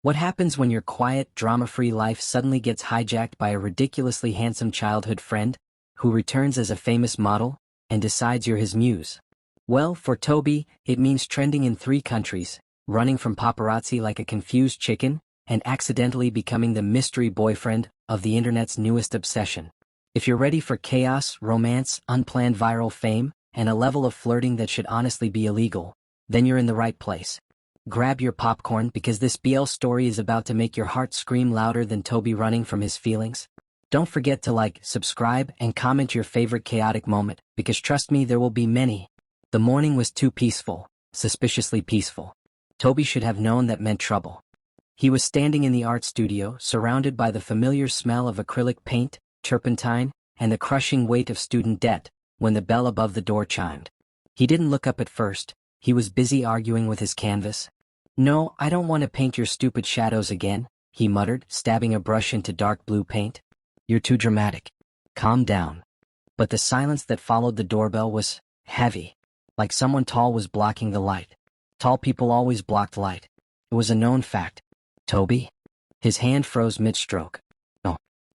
What happens when your quiet, drama-free life suddenly gets hijacked by a ridiculously handsome childhood friend, who returns as a famous model, and decides you're his muse? Well, for Tobi, it means trending in 3 countries, running from paparazzi like a confused chicken, and accidentally becoming the mystery boyfriend of the internet's newest obsession. If you're ready for chaos, romance, unplanned viral fame, and a level of flirting that should honestly be illegal, then you're in the right place. Grab your popcorn because this BL story is about to make your heart scream louder than Tobi running from his feelings. Don't forget to like, subscribe, and comment your favorite chaotic moment, because trust me, there will be many. The morning was too peaceful, suspiciously peaceful. Tobi should have known that meant trouble. He was standing in the art studio, surrounded by the familiar smell of acrylic paint, turpentine, and the crushing weight of student debt, when the bell above the door chimed. He didn't look up at first. He was busy arguing with his canvas. "No, I don't want to paint your stupid shadows again," he muttered, stabbing a brush into dark blue paint. "You're too dramatic. Calm down." But the silence that followed the doorbell was heavy, like someone tall was blocking the light. Tall people always blocked light. It was a known fact. "Tobi?" His hand froze mid-stroke.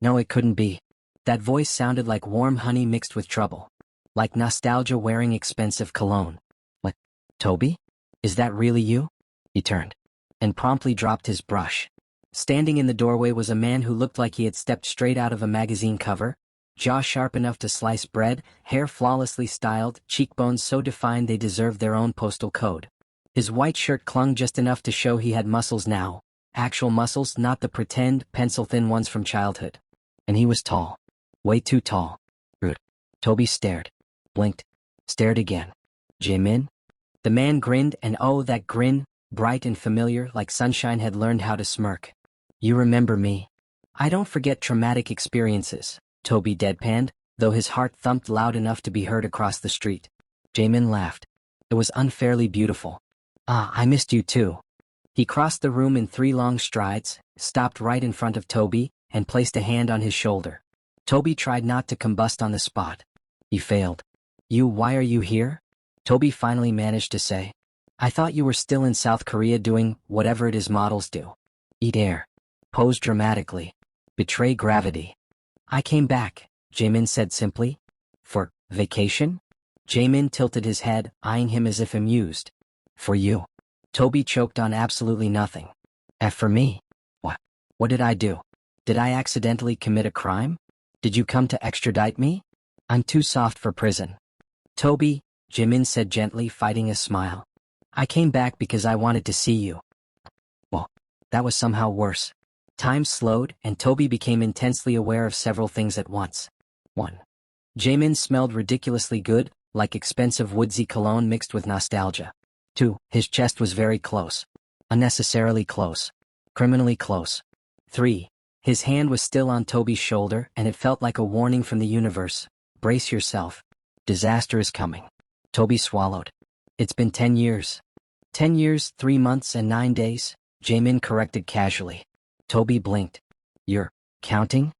No, it couldn't be. That voice sounded like warm honey mixed with trouble. Like nostalgia wearing expensive cologne. "What? Tobi? Is that really you?" He turned, and promptly dropped his brush. Standing in the doorway was a man who looked like he had stepped straight out of a magazine cover, jaw sharp enough to slice bread, hair flawlessly styled, cheekbones so defined they deserved their own postal code. His white shirt clung just enough to show he had muscles now, actual muscles, not the pretend, pencil-thin ones from childhood. And he was tall. Way too tall. Rude. Tobi stared, blinked, stared again. "Jae-min?" The man grinned, and oh, that grin, bright and familiar, like sunshine, had learned how to smirk. "You remember me?" "I don't forget traumatic experiences," Tobi deadpanned, though his heart thumped loud enough to be heard across the street. Jae-min laughed. It was unfairly beautiful. "Ah, I missed you too." He crossed the room in 3 long strides, stopped right in front of Tobi, and placed a hand on his shoulder. Tobi tried not to combust on the spot. He failed. Why are you here?" Tobi finally managed to say. "I thought you were still in South Korea doing whatever it is models do. Eat air. Pose dramatically. Betray gravity." "I came back," Jae-min said simply. "For vacation?" Jae-min tilted his head, eyeing him as if amused. "For you." Tobi choked on absolutely nothing. For me? What did I do? Did I accidentally commit a crime? Did you come to extradite me? I'm too soft for prison." "Tobi," Jae-min said gently, fighting a smile. "I came back because I wanted to see you." Well, that was somehow worse. Time slowed, and Tobi became intensely aware of several things at once. 1. Jae-min smelled ridiculously good, like expensive woodsy cologne mixed with nostalgia. 2. His chest was very close. Unnecessarily close. Criminally close. 3. His hand was still on Tobi's shoulder, and it felt like a warning from the universe. Brace yourself. Disaster is coming. Tobi swallowed. "It's been 10 years. 10 years, 3 months, and 9 days, Jae-min corrected casually. Tobi blinked. "You're counting?"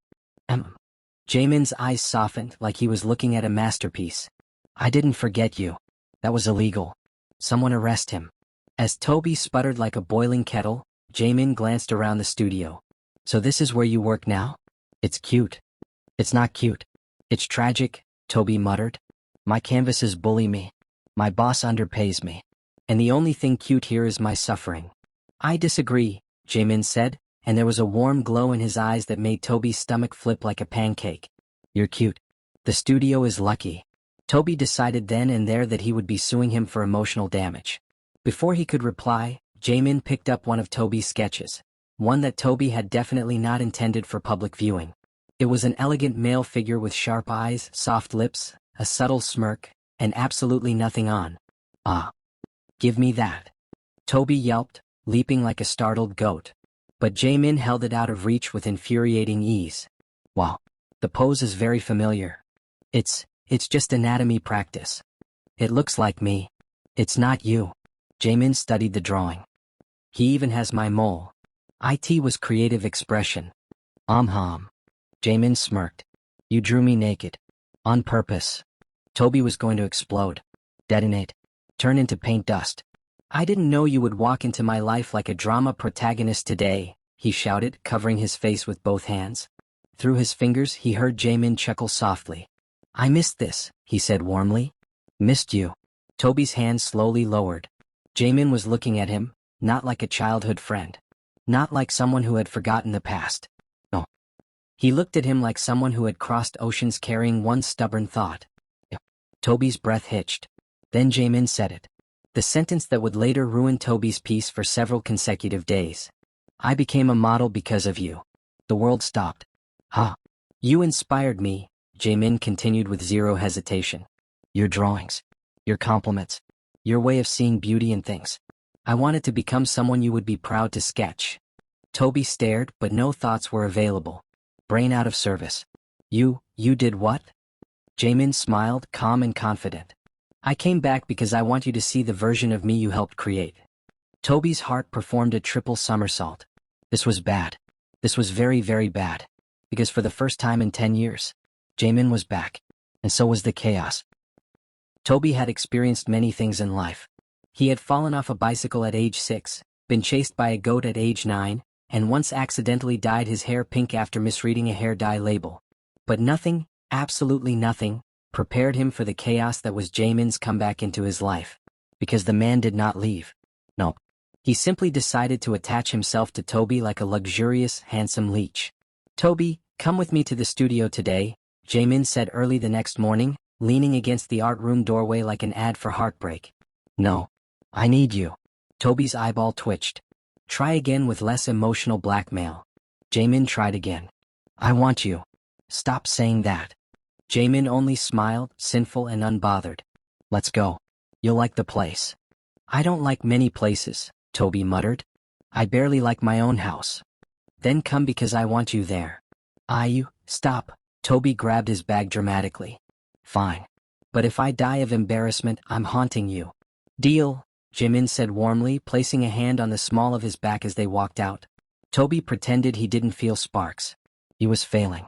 Jae-min's eyes softened like he was looking at a masterpiece. "I didn't forget you. That was illegal. Someone arrest him." As Tobi sputtered like a boiling kettle, Jae-min glanced around the studio. "So this is where you work now? It's cute." "It's not cute. It's tragic," Tobi muttered. "My canvases bully me. My boss underpays me. And the only thing cute here is my suffering." "I disagree," Jae-min said, and there was a warm glow in his eyes that made Tobi's stomach flip like a pancake. "You're cute. The studio is lucky." Tobi decided then and there that he would be suing him for emotional damage. Before he could reply, Jae-min picked up one of Tobi's sketches. One that Tobi had definitely not intended for public viewing. It was an elegant male figure with sharp eyes, soft lips, a subtle smirk, and absolutely nothing on. "Ah. Give me that." Tobi yelped, leaping like a startled goat. But Jae-min held it out of reach with infuriating ease. "Wow. The pose is very familiar. It's just anatomy practice. It looks like me. It's not you." Jae-min studied the drawing. "He even has my mole. It was creative expression." Hum. Jae-min smirked. "You drew me naked. On purpose." Tobi was going to explode. Detonate. Turn into paint dust. I didn't know you would walk into my life like a drama protagonist today, he shouted, covering his face with both hands. Through his fingers he heard Jae-min chuckle softly. I missed this, he said warmly. Missed you. Tobi's hand slowly lowered. Jae-min was looking at him, not like a childhood friend. Not like someone who had forgotten the past. No. He looked at him like someone who had crossed oceans carrying one stubborn thought. Tobi's breath hitched. Then Jae-min said it. The sentence that would later ruin Tobi's peace for several consecutive days. I became a model because of you. The world stopped. Huh. You inspired me, Jae-min continued with zero hesitation. Your drawings. Your compliments. Your way of seeing beauty in things. I wanted to become someone you would be proud to sketch. Tobi stared, but no thoughts were available. Brain out of service. You did what? Jae-min smiled, calm and confident. I came back because I want you to see the version of me you helped create. Tobi's heart performed a triple somersault. This was bad. This was very, very bad. Because for the first time in 10 years, Jae-min was back. And so was the chaos. Tobi had experienced many things in life. He had fallen off a bicycle at age 6, been chased by a goat at age 9, and once accidentally dyed his hair pink after misreading a hair dye label. But nothing, absolutely nothing, prepared him for the chaos that was Jae-min's comeback into his life. Because the man did not leave. No. He simply decided to attach himself to Tobi like a luxurious, handsome leech. Tobi, come with me to the studio today, Jae-min said early the next morning, leaning against the art room doorway like an ad for heartbreak. No. I need you. Tobi's eyeball twitched. Try again with less emotional blackmail. Jae-min tried again. I want you. Stop saying that. Jae-min only smiled, sinful and unbothered. Let's go. You'll like the place. I don't like many places, Tobi muttered. I barely like my own house. Then come because I want you there. Stop. Tobi grabbed his bag dramatically. Fine. But if I die of embarrassment, I'm haunting you. Deal, Jae-min said warmly, placing a hand on the small of his back as they walked out. Tobi pretended he didn't feel sparks. He was failing.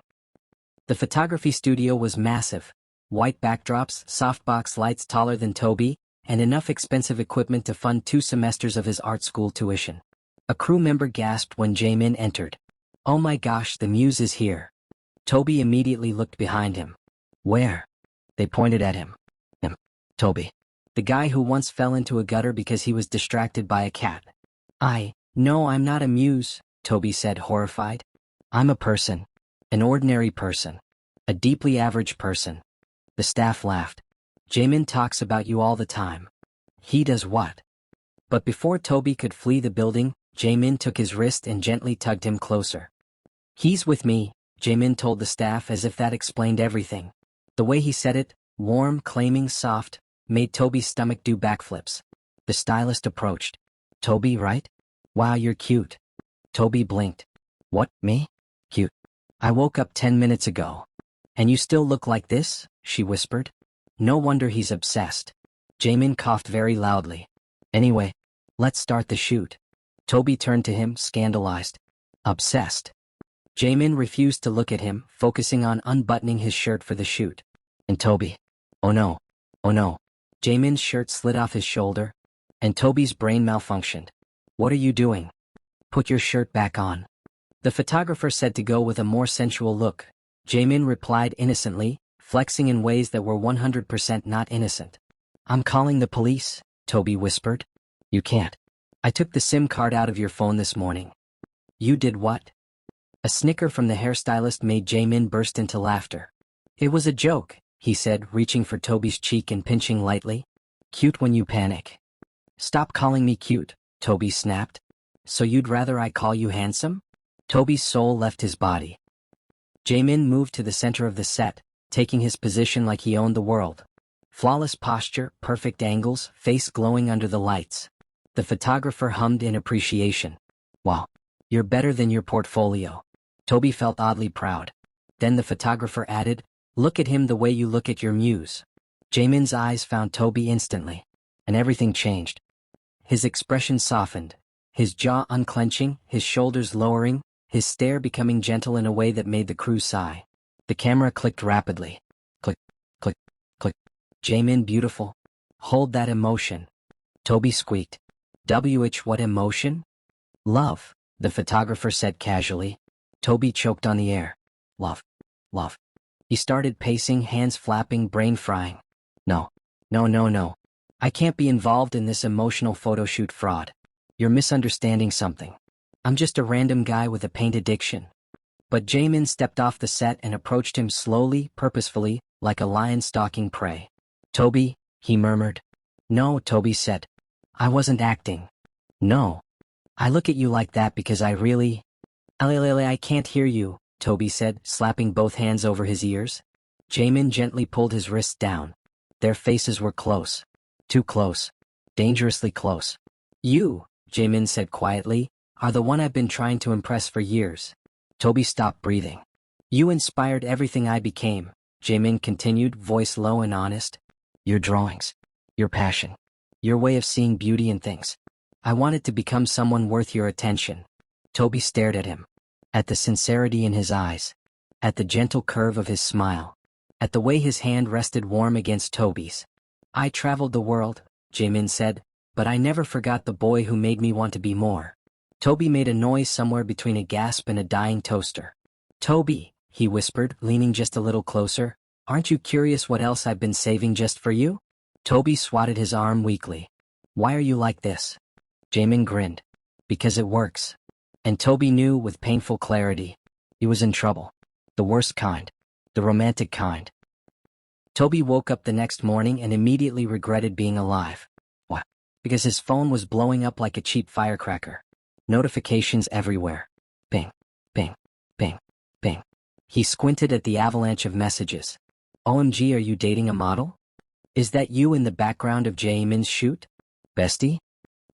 The photography studio was massive. White backdrops, softbox lights taller than Tobi, and enough expensive equipment to fund 2 semesters of his art school tuition. A crew member gasped when Jae-min entered. Oh my gosh, the muse is here. Tobi immediately looked behind him. Where? They pointed at him. Tobi. The guy who once fell into a gutter because he was distracted by a cat. No, I'm not a muse, Tobi said, horrified. I'm a person. An ordinary person. A deeply average person. The staff laughed. Jae-min talks about you all the time. He does what? But before Tobi could flee the building, Jae-min took his wrist and gently tugged him closer. He's with me, Jae-min told the staff as if that explained everything. The way he said it, warm, claiming, soft, made Tobi's stomach do backflips. The stylist approached. Tobi, right? Wow, you're cute. Tobi blinked. What, me? Cute. I woke up 10 minutes ago. And you still look like this? She whispered. No wonder he's obsessed. Jae-min coughed very loudly. Anyway, let's start the shoot. Tobi turned to him, scandalized. Obsessed. Jae-min refused to look at him, focusing on unbuttoning his shirt for the shoot. And Tobi. Oh no. Oh no. Jae-min's shirt slid off his shoulder. And Tobi's brain malfunctioned. What are you doing? Put your shirt back on. The photographer said to go with a more sensual look. Jae-min replied innocently, flexing in ways that were 100% not innocent. I'm calling the police, Tobi whispered. You can't. I took the SIM card out of your phone this morning. You did what? A snicker from the hairstylist made Jae-min burst into laughter. It was a joke, he said, reaching for Tobi's cheek and pinching lightly. Cute when you panic. Stop calling me cute, Tobi snapped. So you'd rather I call you handsome? Tobi's soul left his body. Jae-min moved to the center of the set, taking his position like he owned the world. Flawless posture, perfect angles, face glowing under the lights. The photographer hummed in appreciation. Wow. You're better than your portfolio. Tobi felt oddly proud. Then the photographer added, look at him the way you look at your muse. Jae-min's eyes found Tobi instantly. And everything changed. His expression softened. His jaw unclenching, his shoulders lowering, his stare becoming gentle in a way that made the crew sigh. The camera clicked rapidly. Click, click, click. Jae-min beautiful. Hold that emotion. Tobi squeaked. What emotion? Love, the photographer said casually. Tobi choked on the air. Love. Love. He started pacing, hands flapping, brain frying. No. No, no, no. I can't be involved in this emotional photoshoot fraud. You're misunderstanding something. I'm just a random guy with a paint addiction. But Jae-min stepped off the set and approached him slowly, purposefully, like a lion stalking prey. Tobi, he murmured. No, Tobi said. I wasn't acting. No. I look at you like that because I really... I can't hear you, Tobi said, slapping both hands over his ears. Jae-min gently pulled his wrists down. Their faces were close. Too close. Dangerously close. You, Jae-min said quietly, are the one I've been trying to impress for years. Tobi stopped breathing. You inspired everything I became, Jae-min continued, voice low and honest. Your drawings. Your passion. Your way of seeing beauty in things. I wanted to become someone worth your attention. Tobi stared at him. At the sincerity in his eyes. At the gentle curve of his smile. At the way his hand rested warm against Tobi's. I traveled the world, Jae-min said, but I never forgot the boy who made me want to be more. Tobi made a noise somewhere between a gasp and a dying toaster. Tobi, he whispered, leaning just a little closer, aren't you curious what else I've been saving just for you? Tobi swatted his arm weakly. Why are you like this? Jae-min grinned. Because it works. And Tobi knew with painful clarity. He was in trouble. The worst kind. The romantic kind. Tobi woke up the next morning and immediately regretted being alive. Why? Because his phone was blowing up like a cheap firecracker. Notifications everywhere. Ping, ping, ping, ping. He squinted at the avalanche of messages. OMG, are you dating a model? Is that you in the background of Jae-min's shoot? Bestie?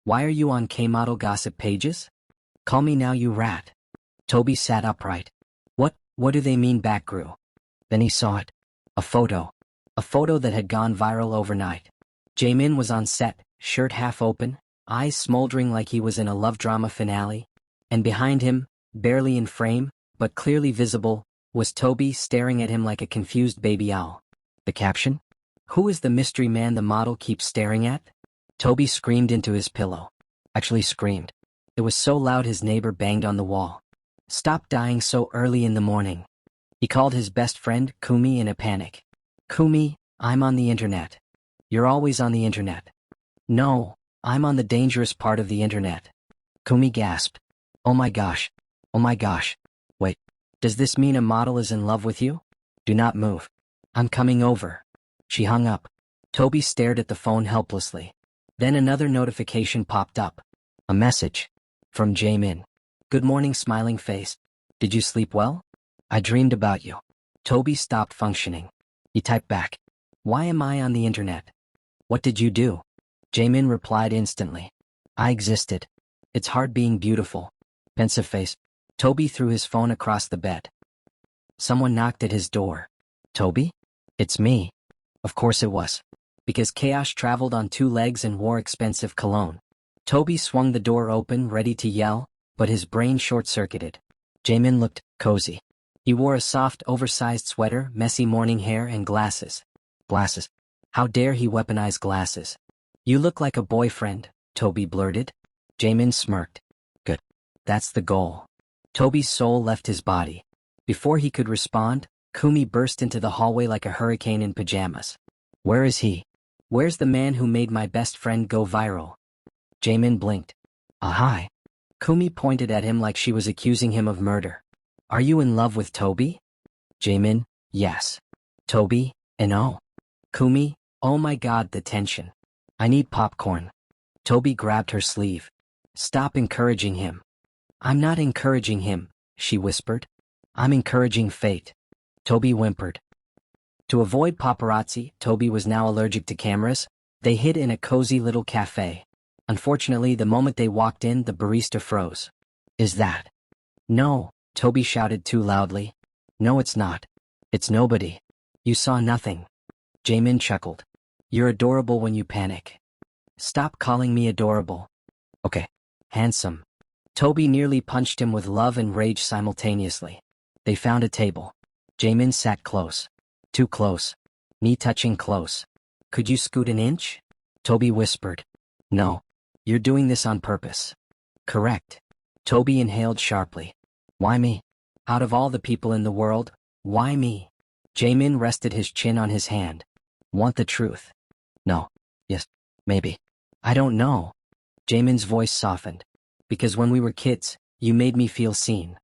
Why are you on K-model gossip pages? Call me now, you rat. Tobi sat upright. What do they mean back grew? Then he saw it. A photo. A photo that had gone viral overnight. Jae-min was on set, shirt half open, eyes smoldering like he was in a love drama finale. And behind him, barely in frame, but clearly visible, was Tobi staring at him like a confused baby owl. The caption? Who is the mystery man the model keeps staring at? Tobi screamed into his pillow. Actually screamed. It was so loud his neighbor banged on the wall. Stop dying so early in the morning. He called his best friend, Kumi, in a panic. Kumi, I'm on the internet. You're always on the internet. No, I'm on the dangerous part of the internet. Kumi gasped. Oh my gosh. Oh my gosh. Wait, does this mean a model is in love with you? Do not move. I'm coming over. She hung up. Tobi stared at the phone helplessly. Then another notification popped up. A message. From Jae-min. Good morning, smiling face. Did you sleep well? I dreamed about you. Tobi stopped functioning. He typed back. Why am I on the internet? What did you do? Jae-min replied instantly. I existed. It's hard being beautiful. Pensive face. Tobi threw his phone across the bed. Someone knocked at his door. Tobi? It's me. Of course it was. Because Chaos traveled on two legs and wore expensive cologne. Tobi swung the door open, ready to yell, but his brain short-circuited. Jae-min looked cozy. He wore a soft, oversized sweater, messy morning hair, and glasses. Glasses. How dare he weaponize glasses? You look like a boyfriend, Tobi blurted. Jae-min smirked. Good. That's the goal. Tobi's soul left his body. Before he could respond, Kumi burst into the hallway like a hurricane in pajamas. Where is he? Where's the man who made my best friend go viral? Jae-min blinked. Hi. Kumi pointed at him like she was accusing him of murder. Are you in love with Tobi? Jae-min, yes. Tobi, no. Kumi, oh my god, the tension. I need popcorn. Tobi grabbed her sleeve. Stop encouraging him. I'm not encouraging him, she whispered. I'm encouraging fate. Tobi whimpered. To avoid paparazzi, Tobi was now allergic to cameras. They hid in a cozy little cafe. Unfortunately, the moment they walked in, the barista froze. Is that? No, Tobi shouted too loudly. No, it's not. It's nobody. You saw nothing. Jae-min chuckled. You're adorable when you panic. Stop calling me adorable. Okay. Handsome. Tobi nearly punched him with love and rage simultaneously. They found a table. Jae-min sat close. Too close. Knee touching close. Could you scoot an inch? Tobi whispered. No. You're doing this on purpose. Correct. Tobi inhaled sharply. Why me? Out of all the people in the world, why me? Jae-min rested his chin on his hand. Want the truth? No. Yes. Maybe. I don't know. Jae-min's voice softened. Because when we were kids, you made me feel seen.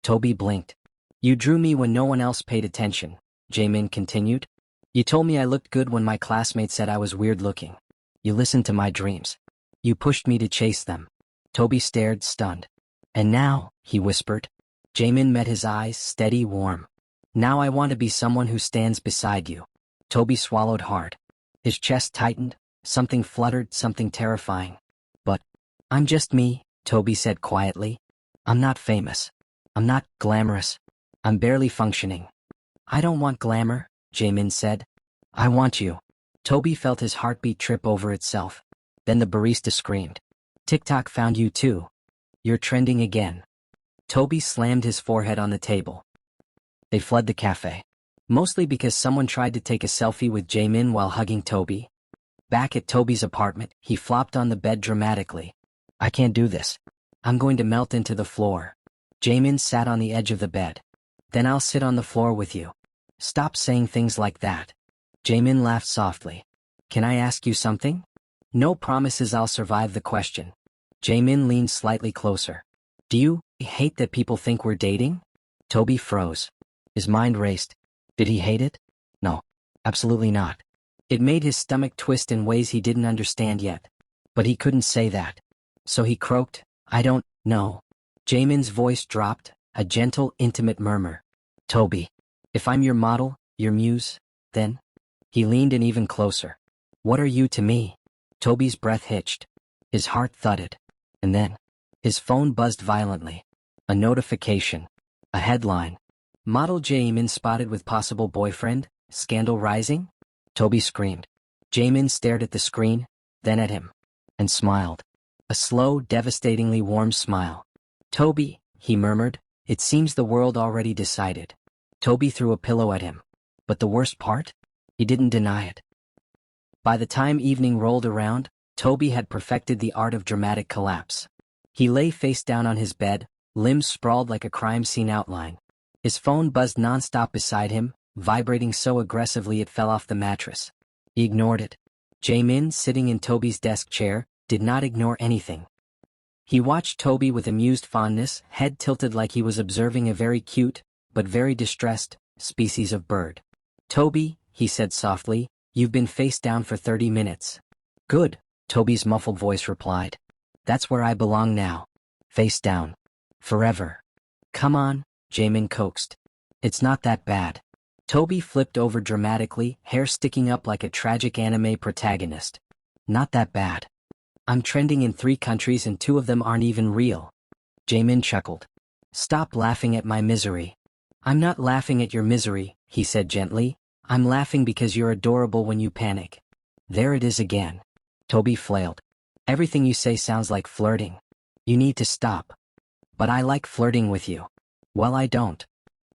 Tobi blinked. You drew me when no one else paid attention, Jae-min continued. You told me I looked good when my classmates said I was weird looking. You listened to my dreams. You pushed me to chase them. Tobi stared, stunned. And now, he whispered. Jae-min met his eyes, steady, warm. Now I want to be someone who stands beside you. Tobi swallowed hard. His chest tightened, something fluttered, something terrifying. But, I'm just me, Tobi said quietly. I'm not famous. I'm not glamorous. I'm barely functioning. I don't want glamour, Jae-min said. I want you. Tobi felt his heartbeat trip over itself. Then the barista screamed. TikTok found you too. You're trending again. Tobi slammed his forehead on the table. They fled the cafe. Mostly because someone tried to take a selfie with Jae-min while hugging Tobi. Back at Tobi's apartment, he flopped on the bed dramatically. I can't do this. I'm going to melt into the floor. Jae-min sat on the edge of the bed. Then I'll sit on the floor with you. Stop saying things like that. Jae-min laughed softly. Can I ask you something? No promises. I'll survive the question. Jae-min leaned slightly closer. Do you hate that people think we're dating? Tobi froze. His mind raced. Did he hate it? No, absolutely not. It made his stomach twist in ways he didn't understand yet. But he couldn't say that. So he croaked, I don't know. Jae-min's voice dropped, a gentle, intimate murmur. Tobi, if I'm your model, your muse, then? He leaned in even closer. What are you to me? Tobi's breath hitched. His heart thudded. And then, his phone buzzed violently. A notification. A headline. Model Jae-min spotted with possible boyfriend, scandal rising? Tobi screamed. Jae-min stared at the screen, then at him. And smiled. A slow, devastatingly warm smile. Tobi, he murmured, it seems the world already decided. Tobi threw a pillow at him. But the worst part? He didn't deny it. By the time evening rolled around, Tobi had perfected the art of dramatic collapse. He lay face down on his bed, limbs sprawled like a crime scene outline. His phone buzzed nonstop beside him, vibrating so aggressively it fell off the mattress. He ignored it. Jae-min, sitting in Tobi's desk chair, did not ignore anything. He watched Tobi with amused fondness, head tilted like he was observing a very cute, but very distressed, species of bird. Tobi, he said softly, you've been face down for 30 minutes. Good, Tobi's muffled voice replied. That's where I belong now. Face down. Forever. Come on, Jae-min coaxed. It's not that bad. Tobi flipped over dramatically, hair sticking up like a tragic anime protagonist. Not that bad. I'm trending in 3 countries and 2 of them aren't even real. Jae-min chuckled. Stop laughing at my misery. I'm not laughing at your misery, he said gently. I'm laughing because you're adorable when you panic. There it is again. Tobi flailed. Everything you say sounds like flirting. You need to stop. But I like flirting with you. Well, I don't.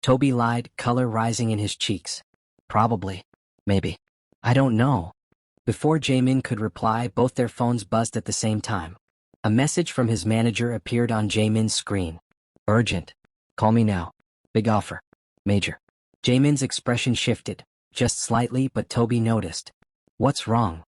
Tobi lied, color rising in his cheeks. Probably. Maybe. I don't know. Before Jae-min could reply, both their phones buzzed at the same time. A message from his manager appeared on Jae-min's screen. Urgent. Call me now. Big offer. Major. Jae-min's expression shifted, just slightly, but Tobi noticed. What's wrong?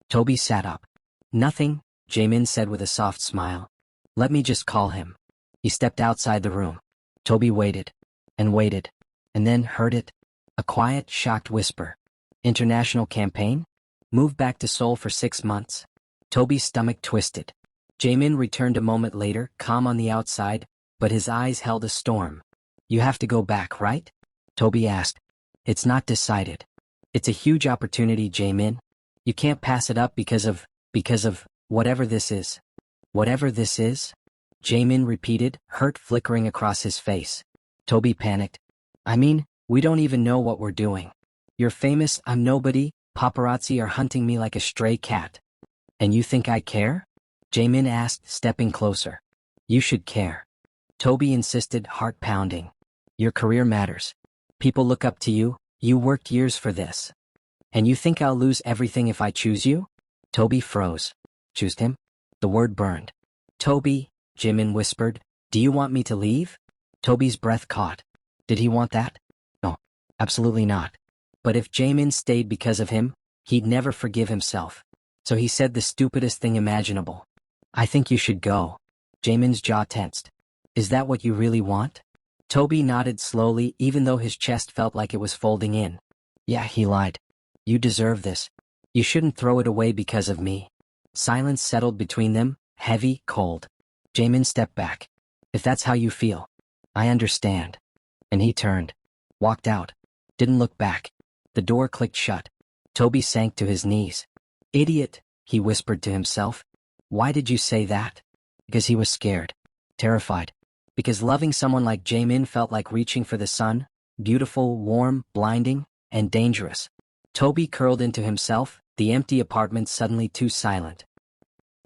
Tobi sat up. Nothing, Jae-min said with a soft smile. Let me just call him. He stepped outside the room. Tobi waited. And waited. And then heard it. A quiet, shocked whisper. International campaign? Moved back to Seoul for 6 months. Tobi's stomach twisted. Jae-min returned a moment later, calm on the outside, but his eyes held a storm. You have to go back, right? Tobi asked. It's not decided. It's a huge opportunity, Jae-min. You can't pass it up because of whatever this is. Whatever this is? Jae-min repeated, hurt flickering across his face. Tobi panicked. I mean, we don't even know what we're doing. You're famous, I'm nobody, paparazzi are hunting me like a stray cat. And you think I care? Jae-min asked, stepping closer. You should care. Tobi insisted, heart pounding. Your career matters. People look up to you, you worked years for this. And you think I'll lose everything if I choose you? Tobi froze. Choose him? The word burned. Tobi, Jae-min whispered, do you want me to leave? Tobi's breath caught. Did he want that? No, absolutely not. But if Jae-min stayed because of him, he'd never forgive himself. So he said the stupidest thing imaginable. I think you should go. Jae-min's jaw tensed. Is that what you really want? Tobi nodded slowly even though his chest felt like it was folding in. Yeah, he lied. You deserve this. You shouldn't throw it away because of me. Silence settled between them, heavy, cold. Jae-min stepped back. If that's how you feel, I understand. And he turned. Walked out. Didn't look back. The door clicked shut. Tobi sank to his knees. Idiot, he whispered to himself. Why did you say that? Because he was scared. Terrified. Because loving someone like Jae-min felt like reaching for the sun, beautiful, warm, blinding, and dangerous. Tobi curled into himself, the empty apartment suddenly too silent.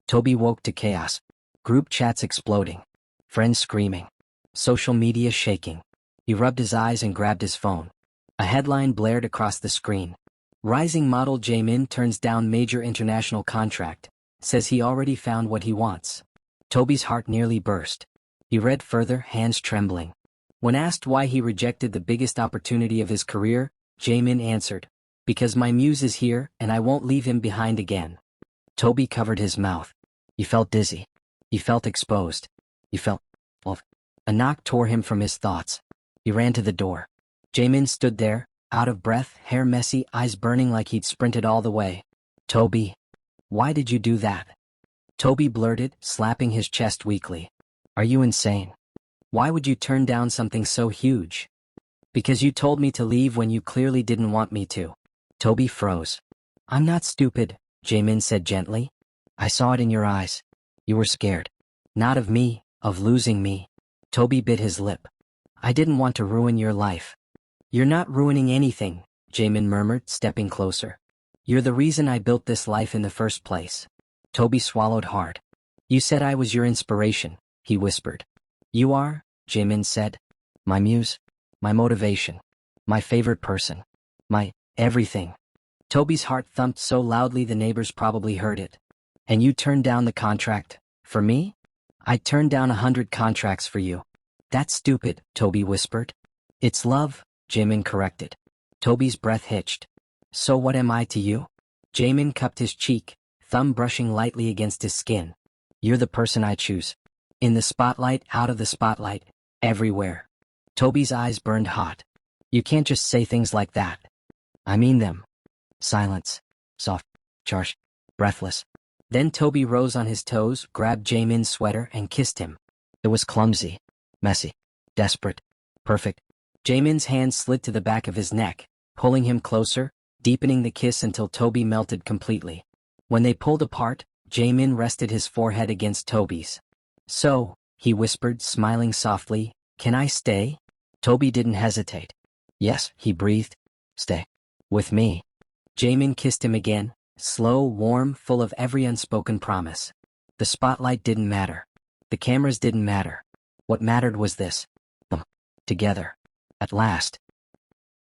Tobi woke to chaos. Group chats exploding. Friends screaming. Social media shaking. He rubbed his eyes and grabbed his phone. A headline blared across the screen. Rising model Jae-min turns down major international contract. Says he already found what he wants. Tobi's heart nearly burst. He read further, hands trembling. When asked why he rejected the biggest opportunity of his career, Jae-min answered, because my muse is here and I won't leave him behind again. Tobi covered his mouth. He felt dizzy. He felt exposed. He felt... A knock tore him from his thoughts. He ran to the door. Jae-min stood there, out of breath, hair messy, eyes burning like he'd sprinted all the way. Tobi. Why did you do that? Tobi blurted, slapping his chest weakly. Are you insane? Why would you turn down something so huge? Because you told me to leave when you clearly didn't want me to. Tobi froze. I'm not stupid, Jae-min said gently. I saw it in your eyes. You were scared. Not of me, of losing me. Tobi bit his lip. I didn't want to ruin your life. You're not ruining anything, Jae-min murmured, stepping closer. You're the reason I built this life in the first place. Tobi swallowed hard. You said I was your inspiration, he whispered. You are, Jae-min said. My muse, my motivation, my favorite person, my everything. Tobi's heart thumped so loudly the neighbors probably heard it. And you turned down the contract, for me? I turned down 100 contracts for you. That's stupid, Tobi whispered. It's love, Jae-min corrected. Tobi's breath hitched. So what am I to you? Jae-min cupped his cheek, thumb brushing lightly against his skin. You're the person I choose. In the spotlight, out of the spotlight, everywhere. Tobi's eyes burned hot. You can't just say things like that. I mean them. Silence. Soft. Harsh. Breathless. Then Tobi rose on his toes, grabbed Jae-min's sweater, and kissed him. It was clumsy. Messy. Desperate. Perfect. Jae-min's hand slid to the back of his neck, pulling him closer, deepening the kiss until Tobi melted completely. When they pulled apart, Jae-min rested his forehead against Tobi's. So, he whispered, smiling softly, can I stay? Tobi didn't hesitate. Yes, he breathed. Stay. With me. Jae-min kissed him again, slow, warm, full of every unspoken promise. The spotlight didn't matter. The cameras didn't matter. What mattered was this. Together. At last.